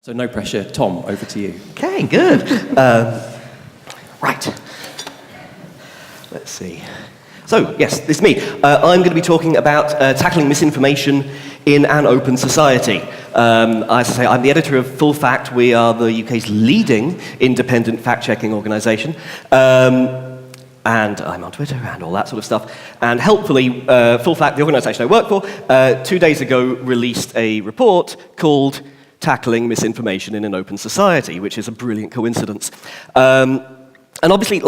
So no pressure. Tom, over to you. Okay, good. Right. Let's see. So, yes, this is me. I'm going to be talking about tackling misinformation in an open society. As I say, I'm the editor of Full Fact. We are the UK's leading independent fact-checking organisation. And I'm on Twitter and all that sort of stuff. And helpfully, Full Fact, the organisation I work for, 2 days ago released a report called Tackling Misinformation in an Open Society, which is a brilliant coincidence. And obviously,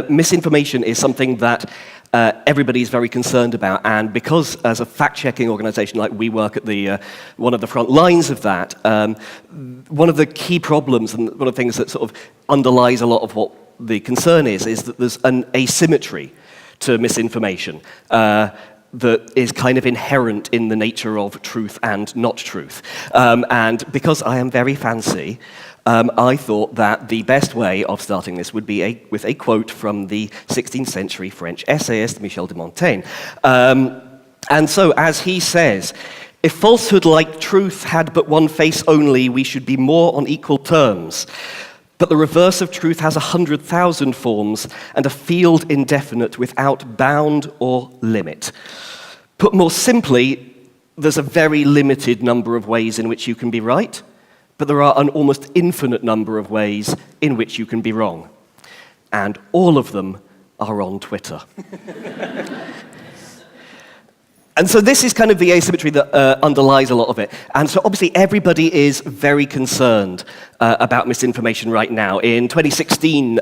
misinformation is something that everybody's very concerned about, and because as a fact-checking organisation, like we work at the one of the front lines of that, one of the key problems and one of the things that sort of underlies a lot of what the concern is that there's an asymmetry to misinformation that is kind of inherent in the nature of truth and not truth. And because I am very fancy, I thought that the best way of starting this would be with a quote from the 16th century French essayist Michel de Montaigne. And so, as he says, "If falsehood like truth had but one face only, we should be more on equal terms. But the reverse of truth has 100,000 forms, and a field indefinite without bound or limit. Put more simply, there's a very limited number of ways in which you can be right, but there are an almost infinite number of ways in which you can be wrong. And all of them are on Twitter." And so this is kind of the asymmetry that underlies a lot of it. And so obviously everybody is very concerned about misinformation right now. In 2016,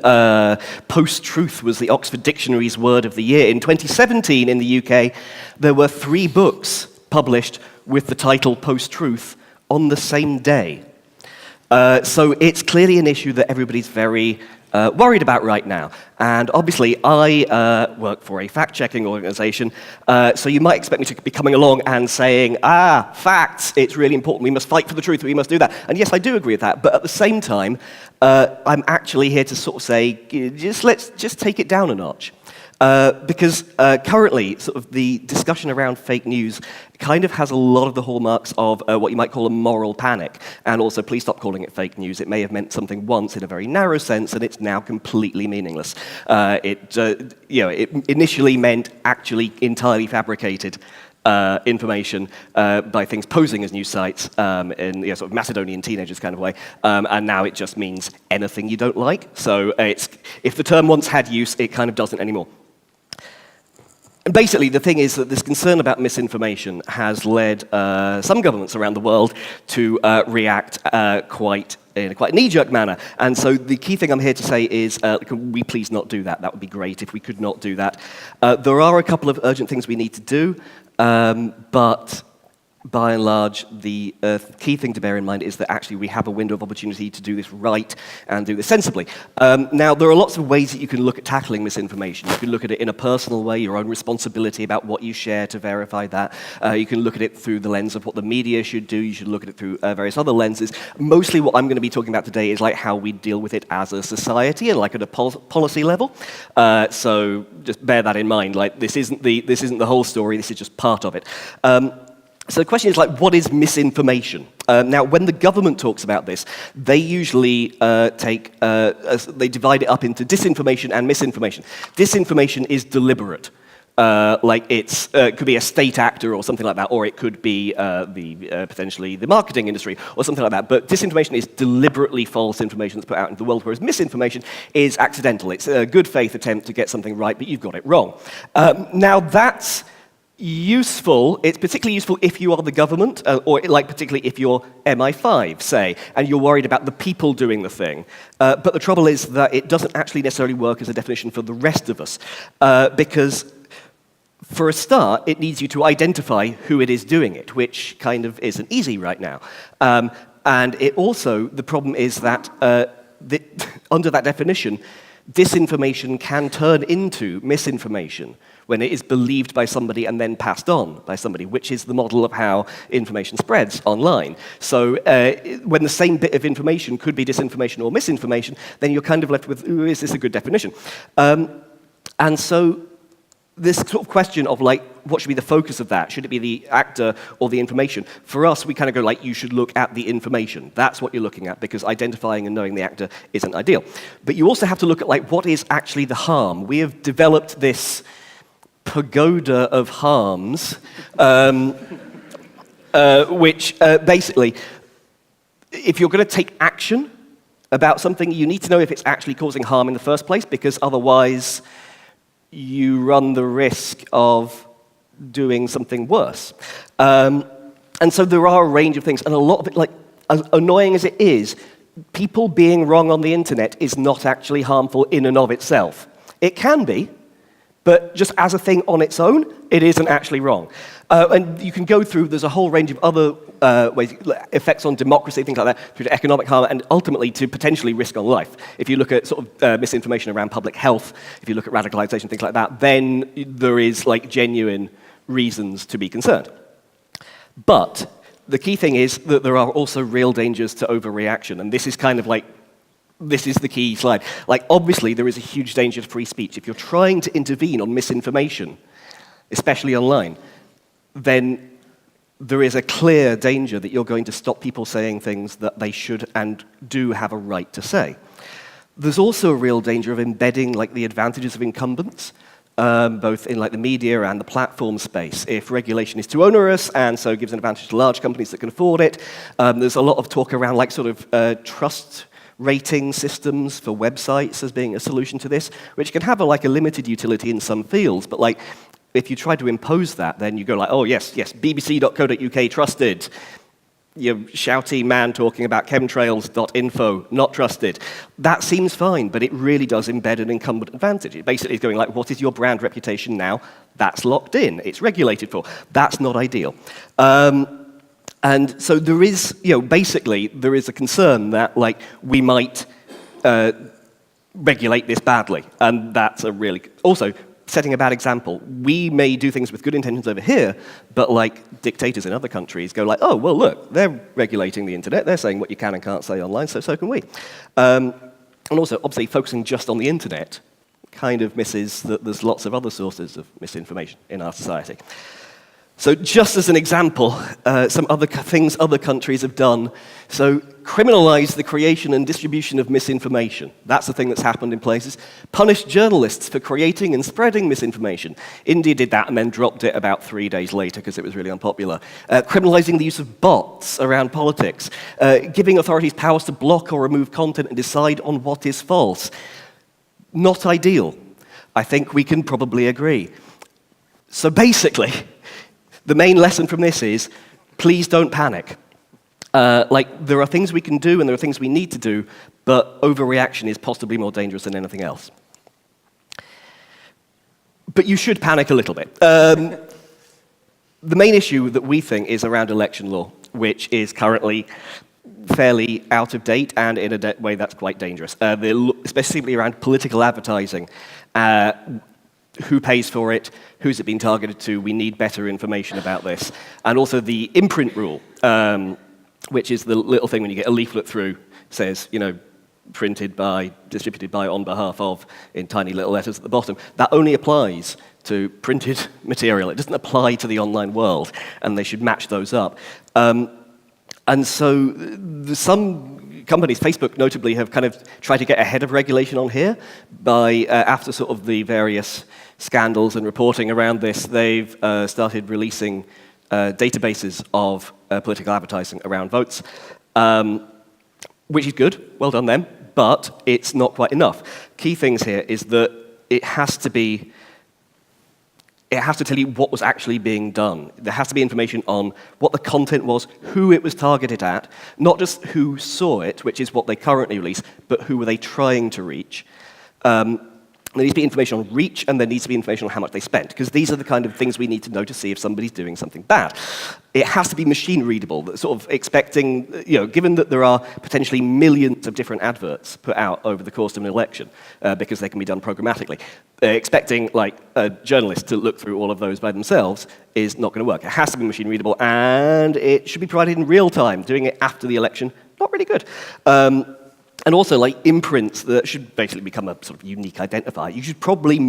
post-truth was the Oxford Dictionary's word of the year. In 2017, in the UK, there were 3 books published with the title post-truth on the same day. So it's clearly an issue that everybody's very worried about right now. And obviously, I work for a fact-checking organisation, so you might expect me to be coming along and saying, facts, it's really important, we must fight for the truth, we must do that. And yes, I do agree with that, but at the same time, I'm actually here to sort of say, let's just take it down a notch. Because currently, sort of the discussion around fake news kind of has a lot of the hallmarks of what you might call a moral panic. And also, please stop calling it fake news. It may have meant something once in a very narrow sense, and it's now completely meaningless. It initially meant actually entirely fabricated information by things posing as news sites in sort of Macedonian teenagers kind of way, and now it just means anything you don't like. So if the term once had use, it kind of doesn't anymore. And basically, the thing is that this concern about misinformation has led some governments around the world to react in a quite knee-jerk manner. And so the key thing I'm here to say is, can we please not do that? That would be great if we could not do that. There are a couple of urgent things we need to do, but by and large, the key thing to bear in mind is that actually we have a window of opportunity to do this right and do this sensibly. Now, there are lots of ways that you can look at tackling misinformation. You can look at it in a personal way, your own responsibility about what you share to verify that. You can look at it through the lens of what the media should do. You should look at it through various other lenses. Mostly what I'm going to be talking about today is like how we deal with it as a society and like at a policy level. So just bear that in mind. Like this isn't the whole story. This is just part of it. So the question is, what is misinformation? Now, when the government talks about this, they usually they divide it up into disinformation and misinformation. Disinformation is deliberate. It could be a state actor or something like that, or it could be potentially the marketing industry or something like that. But disinformation is deliberately false information that's put out into the world, whereas misinformation is accidental. It's a good faith attempt to get something right, but you've got it wrong. Now, that's useful. It's particularly useful if you are the government, or particularly if you're MI5, say, and you're worried about the people doing the thing. But the trouble is that it doesn't actually necessarily work as a definition for the rest of us, because for a start, it needs you to identify who it is doing it, which kind of isn't easy right now. And it also, the problem is that under that definition, disinformation can turn into misinformation when it is believed by somebody and then passed on by somebody, which is the model of how information spreads online. So when the same bit of information could be disinformation or misinformation, then you're kind of left with, is this a good definition? And so this sort of question of like, what should be the focus of that? Should it be the actor or the information? For us, we kind of go like, you should look at the information. That's what you're looking at, because identifying and knowing the actor isn't ideal. But you also have to look at like, what is actually the harm? We have developed this pagoda of harms, which basically, if you're going to take action about something, you need to know if it's actually causing harm in the first place, because otherwise you run the risk of doing something worse. And so there are a range of things, and a lot of it, like, as annoying as it is, people being wrong on the internet is not actually harmful in and of itself. It can be, but just as a thing on its own, it isn't actually wrong. And you can go through, there's a whole range of other ways, effects on democracy, things like that, through to economic harm, and ultimately to potentially risk on life. If you look at sort of misinformation around public health, if you look at radicalization, things like that, then there is like genuine reasons to be concerned. But the key thing is that there are also real dangers to overreaction, and this is kind of like, this is the key slide. Like, obviously, there is a huge danger to free speech. If you're trying to intervene on misinformation, especially online, then there is a clear danger that you're going to stop people saying things that they should and do have a right to say. There's also a real danger of embedding like the advantages of incumbents, both in like the media and the platform space. If regulation is too onerous and so gives an advantage to large companies that can afford it, there's a lot of talk around like sort of trust rating systems for websites as being a solution to this, which can have like a limited utility in some fields, but like if you try to impose that, then you go like, oh yes, bbc.co.uk trusted, you shouty man talking about chemtrails.info, not trusted. That seems fine, but it really does embed an incumbent advantage. It basically is going like, what is your brand reputation now? That's locked in, it's regulated for. That's not ideal. And so there is, basically, there is a concern that, like, we might regulate this badly, and that's a really... Also, setting a bad example, we may do things with good intentions over here, but, like, dictators in other countries go like, oh, well, look, they're regulating the internet, they're saying what you can and can't say online, so can we. And also, obviously, focusing just on the internet kind of misses that there's lots of other sources of misinformation in our society. So just as an example, some other things other countries have done. So criminalize the creation and distribution of misinformation. That's the thing that's happened in places. Punish journalists for creating and spreading misinformation. India did that and then dropped it about 3 days later because it was really unpopular. Criminalizing the use of bots around politics. Giving authorities powers to block or remove content and decide on what is false. Not ideal. I think we can probably agree. So basically, the main lesson from this is, please don't panic. There are things we can do and there are things we need to do, but overreaction is possibly more dangerous than anything else. But you should panic a little bit. The main issue that we think is around election law, which is currently fairly out of date and in a way that's quite dangerous, especially around political advertising. Who pays for it, who's it being targeted to, we need better information about this. And also the imprint rule, which is the little thing when you get a leaflet through, says, printed by, distributed by, on behalf of, in tiny little letters at the bottom. That only applies to printed material. It doesn't apply to the online world, and they should match those up. And so some companies, Facebook notably, have kind of tried to get ahead of regulation on here by, after sort of the various scandals and reporting around this, they've started releasing databases of political advertising around votes, which is good, well done them, but it's not quite enough. Key things here is that it has to tell you what was actually being done. There has to be information on what the content was, who it was targeted at, not just who saw it, which is what they currently release, but who were they trying to reach. There needs to be information on reach, and there needs to be information on how much they spent, because these are the kind of things we need to know to see if somebody's doing something bad. It has to be machine readable, sort of expecting, given that there are potentially millions of different adverts put out over the course of an election, because they can be done programmatically, expecting like a journalist to look through all of those by themselves is not going to work. It has to be machine readable, and it should be provided in real time. Doing it after the election, not really good. And also, like imprints that should basically become a sort of unique identifier. You should probably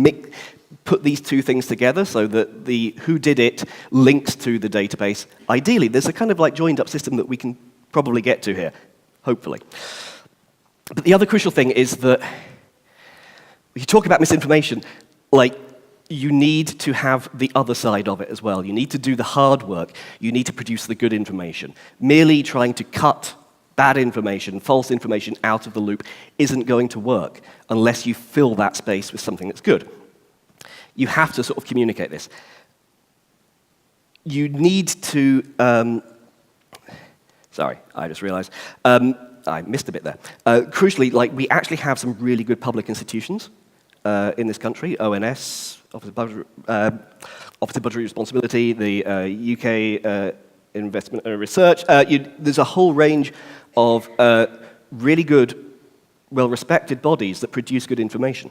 put these two things together so that the who did it links to the database. Ideally, there's a kind of like joined up system that we can probably get to here, hopefully. But the other crucial thing is that when you talk about misinformation, like you need to have the other side of it as well. You need to do the hard work. You need to produce the good information. Merely trying to cut bad information, false information out of the loop isn't going to work unless you fill that space with something that's good. You have to sort of communicate this. You need to, sorry, I just realized, I missed a bit there. Crucially, like we actually have some really good public institutions in this country, ONS, Office of Budgetary Responsibility, the UK Investment and Research. There's a whole range of really good, well-respected bodies that produce good information.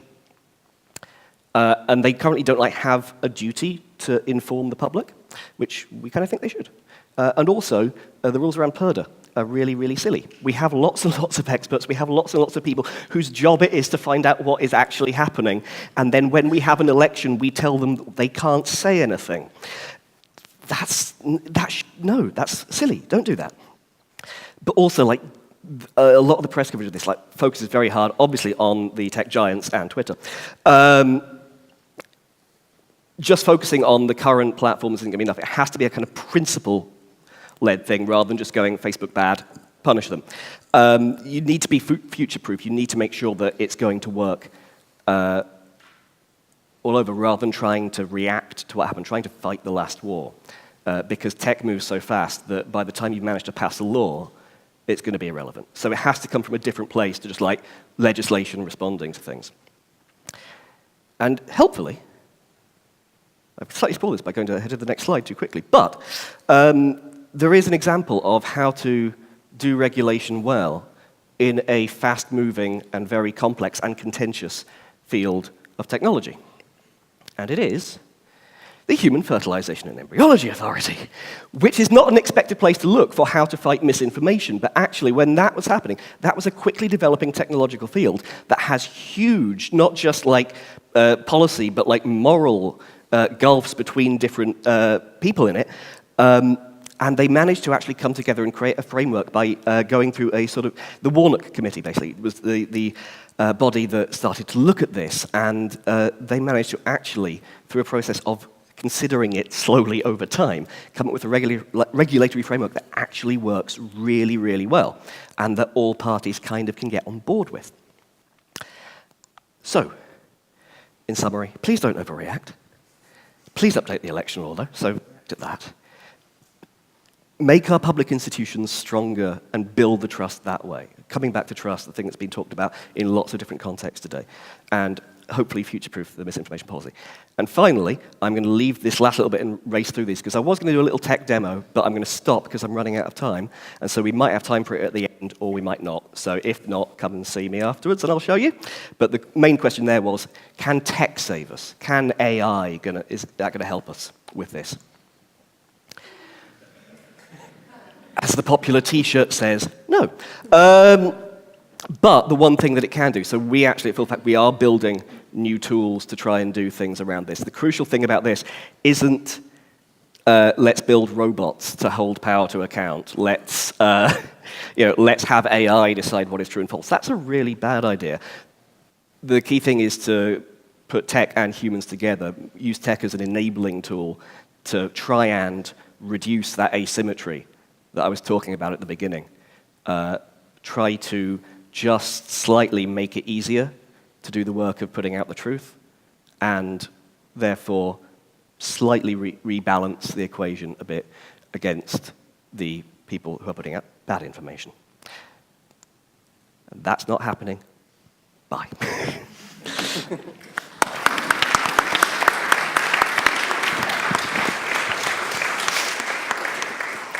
And they currently don't have a duty to inform the public, which we kind of think they should. And also, the rules around PERDA are really, really silly. We have lots and lots of experts, we have lots and lots of people whose job it is to find out what is actually happening, and then when we have an election, we tell them they can't say anything. No, that's silly. Don't do that. But also, like, a lot of the press coverage of this focuses very hard, obviously, on the tech giants and Twitter. Just focusing on the current platforms isn't going to be enough. It has to be a kind of principle-led thing rather than just going Facebook bad, punish them. You need to be future-proof. You need to make sure that it's going to work all over rather than trying to react to what happened, trying to fight the last war. Because tech moves so fast that by the time you've managed to pass a law, it's going to be irrelevant. So it has to come from a different place to just like legislation responding to things. And helpfully, I've slightly spoiled this by going ahead of the next slide too quickly, but there is an example of how to do regulation well in a fast-moving and very complex and contentious field of technology. And it is the Human Fertilization and Embryology Authority, which is not an expected place to look for how to fight misinformation, but actually when that was happening, that was a quickly developing technological field that has huge, not just like policy, but like moral gulfs between different people in it. And they managed to actually come together and create a framework by going through a sort of, the Warnock Committee basically, was the body that started to look at this, and they managed to actually, through a process of considering it slowly over time, come up with a regulatory framework that actually works really, really well, and that all parties kind of can get on board with. So, in summary, please don't overreact. Please update the election order, so to that. Make our public institutions stronger and build the trust that way. Coming back to trust, the thing that's been talked about in lots of different contexts today. And hopefully future-proof the misinformation policy. And finally, I'm going to leave this last little bit and race through these, because I was going to do a little tech demo, but I'm going to stop because I'm running out of time. And so we might have time for it at the end, or we might not. So if not, come and see me afterwards and I'll show you. But the main question there was, can tech save us? Can AI, is that going to help us with this? As the popular t-shirt says, no. But the one thing that it can do, so we actually at PhilFact, we are building new tools to try and do things around this. The crucial thing about this isn't let's build robots to hold power to account. Let's have AI decide what is true and false. That's a really bad idea. The key thing is to put tech and humans together, use tech as an enabling tool to try and reduce that asymmetry that I was talking about at the beginning. Try to just slightly make it easier to do the work of putting out the truth, and therefore slightly rebalance the equation a bit against the people who are putting out bad information. And that's not happening. Bye.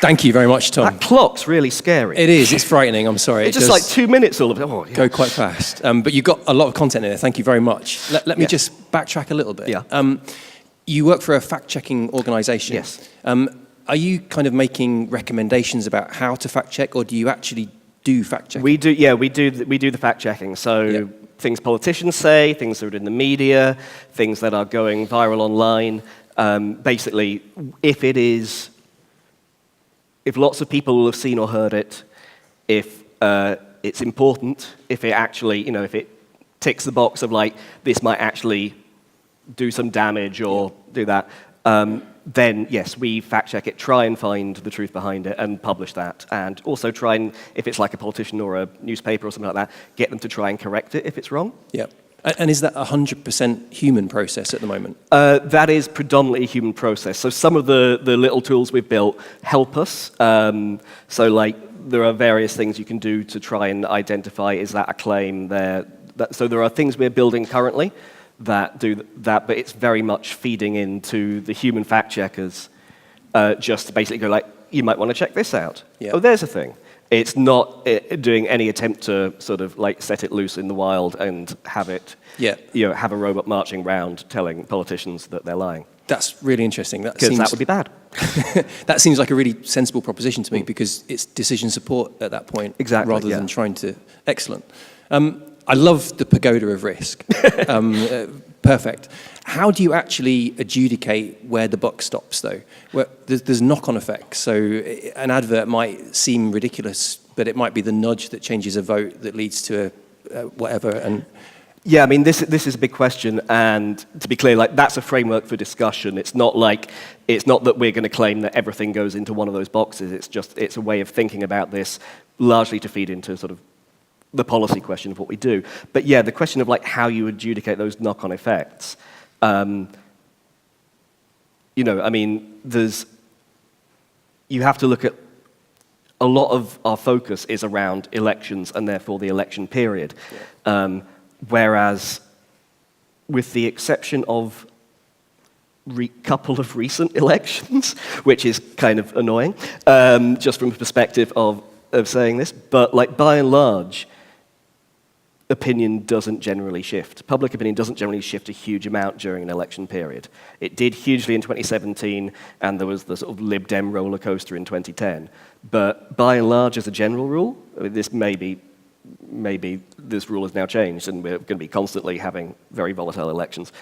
Thank you very much, Tom. That clock's really scary. It is. It's frightening. I'm sorry. It's just like 2 minutes all of it. Oh, yeah. Go quite fast. But you've got a lot of content in there. Thank you very much. Let me just backtrack a little bit. Yeah. You work for a fact-checking organisation. Yes. Are you kind of making recommendations about how to fact-check, or do you actually do fact checking? We do the fact checking. So things politicians say, things that are in the media, things that are going viral online. Basically, if lots of people have seen or heard it, if it's important, if it actually, if it ticks the box of like this might actually do some damage or do that, then yes, we fact check it, try and find the truth behind it and publish that. And also try and, if it's like a politician or a newspaper or something like that, get them to try and correct it if it's wrong. Yeah. And is that a 100% human process at the moment? That is predominantly a human process. So some of the little tools we've built help us. So like there are various things you can do to try and identify, is that a claim there? So there are things we're building currently that do that, but it's very much feeding into the human fact checkers just to basically go like, you might want to check this out. Yeah. Oh, there's a thing. It's not doing any attempt to sort of like set it loose in the wild and have it, have a robot marching around telling politicians that they're lying. That's really interesting. Because that would be bad. That seems like a really sensible proposition to me because it's decision support at that point, rather than trying to. Excellent. I love the pagoda of risk. Perfect. How do you actually adjudicate where the buck stops, though? Well, there's knock-on effects. So an advert might seem ridiculous, but it might be the nudge that changes a vote that leads to whatever. And yeah, I mean, this is a big question, and to be clear, like that's a framework for discussion. It's not that we're going to claim that everything goes into one of those boxes. It's a way of thinking about this, largely to feed into sort of the policy question of what we do. But yeah, the question of like how you adjudicate those knock-on effects. I mean, you have to look at, a lot of our focus is around elections and therefore the election period. Yeah. Whereas with the exception of couple of recent elections, which is kind of annoying, just from a perspective of saying this, but like by and large, opinion doesn't generally shift. Public opinion doesn't generally shift a huge amount during an election period. It did hugely in 2017, and there was the sort of Lib Dem roller coaster in 2010. But by and large, as a general rule, I mean, this maybe this rule has now changed, and we're going to be constantly having very volatile elections.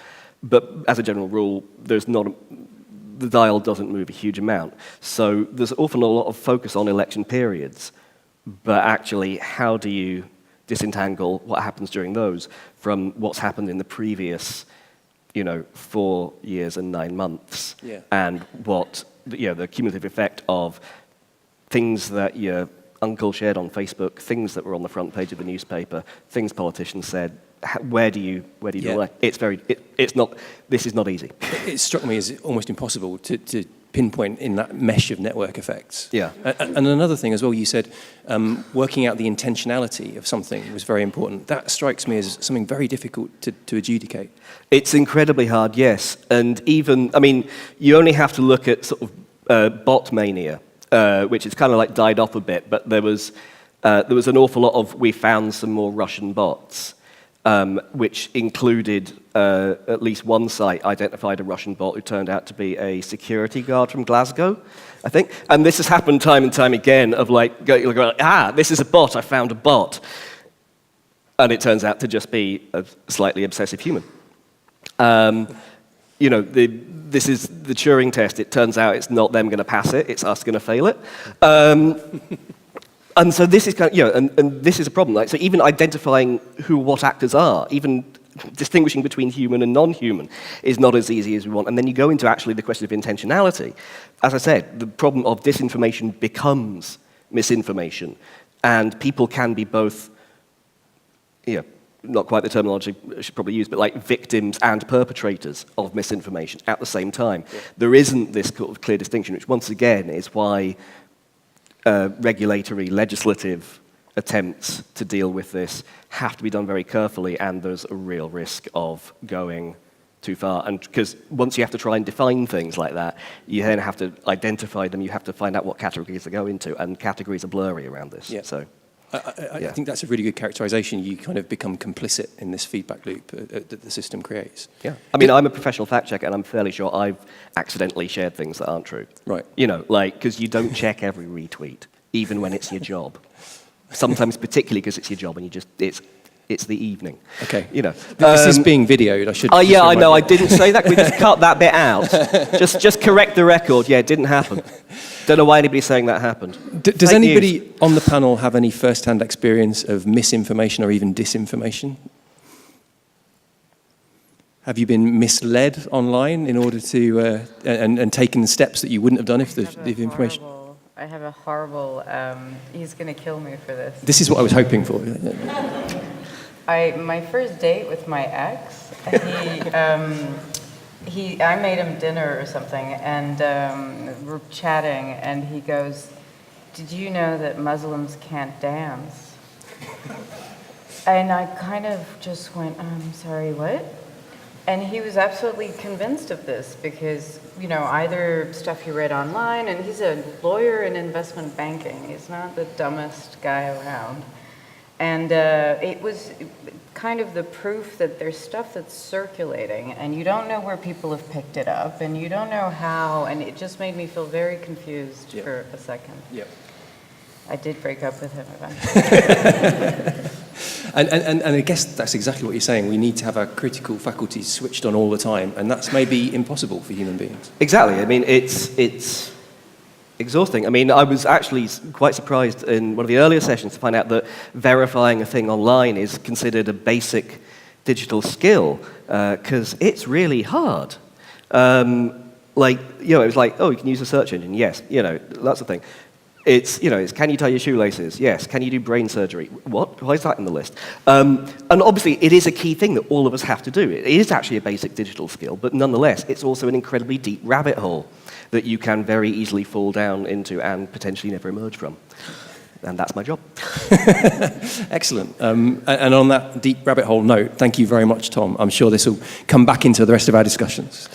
But as a general rule, the dial doesn't move a huge amount. So there's often a lot of focus on election periods, but actually, how do you disentangle what happens during those from what's happened in the previous, 4 years and 9 months, and what the cumulative effect of things that your uncle shared on Facebook, things that were on the front page of the newspaper, things politicians said. Where do you draw? This is not easy. It struck me as almost impossible to pinpoint in that mesh of network effects. Yeah. And another thing as well, you said working out the intentionality of something was very important. That strikes me as something very difficult to adjudicate. It's incredibly hard, yes. And even, I mean, you only have to look at sort of bot mania, which has kind of like died off a bit, but there was an awful lot of, we found some more Russian bots. Which included at least one site identified a Russian bot who turned out to be a security guard from Glasgow, I think. And this has happened time and time again of like, going, this is a bot, I found a bot. And it turns out to just be a slightly obsessive human. This is the Turing test. It turns out it's not them going to pass it, it's us going to fail it. And so this is kind of, and this is a problem. Like, so even identifying who what actors are, even distinguishing between human and non-human, is not as easy as we want. And then you go into actually the question of intentionality. As I said, the problem of disinformation becomes misinformation, and people can be both, not quite the terminology I should probably use, but like victims and perpetrators of misinformation at the same time. Yeah. There isn't this sort of clear distinction, which once again is why regulatory, legislative attempts to deal with this have to be done very carefully, and there's a real risk of going too far. And because once you have to try and define things like that, you then have to identify them, you have to find out what categories they go into, and categories are blurry around this. Yeah. So, I think that's a really good characterization. You kind of become complicit in this feedback loop that the system creates. Yeah. I mean, I'm a professional fact checker, and I'm fairly sure I've accidentally shared things that aren't true. Right. Because you don't check every retweet, even when it's your job. Sometimes particularly because it's your job and it's the evening. Okay. You know. This is being videoed. I should. Yeah, I know. I didn't say that. We just cut that bit out. Just correct the record. Yeah, it didn't happen. Don't know why anybody's saying that happened. Does anybody on the panel have any first-hand experience of misinformation or even disinformation? Have you been misled online in order to and taken steps that you wouldn't have done if the information? I have a horrible. He's going to kill me for this. This is what I was hoping for. My first date with my ex, I made him dinner or something, and we're chatting, and he goes, "Did you know that Muslims can't dance?" And I kind of just went, "I'm sorry, what?" And he was absolutely convinced of this because, either stuff he read online, and he's a lawyer in investment banking. He's not the dumbest guy around. And it was kind of the proof that there's stuff that's circulating, and you don't know where people have picked it up, and you don't know how, and it just made me feel very confused for a second. Yep. I did break up with him eventually. And I guess that's exactly what you're saying. We need to have our critical faculties switched on all the time, and that's maybe impossible for human beings. Exactly. I mean, it's exhausting. I mean, I was actually quite surprised in one of the earlier sessions to find out that verifying a thing online is considered a basic digital skill, because it's really hard. It was like, oh, you can use a search engine. Yes, that's the thing. It's can you tie your shoelaces? Yes. Can you do brain surgery? What? Why is that in the list? And obviously, it is a key thing that all of us have to do. It is actually a basic digital skill, but nonetheless, it's also an incredibly deep rabbit hole that you can very easily fall down into and potentially never emerge from. And that's my job. Excellent. And on that deep rabbit hole note, thank you very much, Tom. I'm sure this will come back into the rest of our discussions.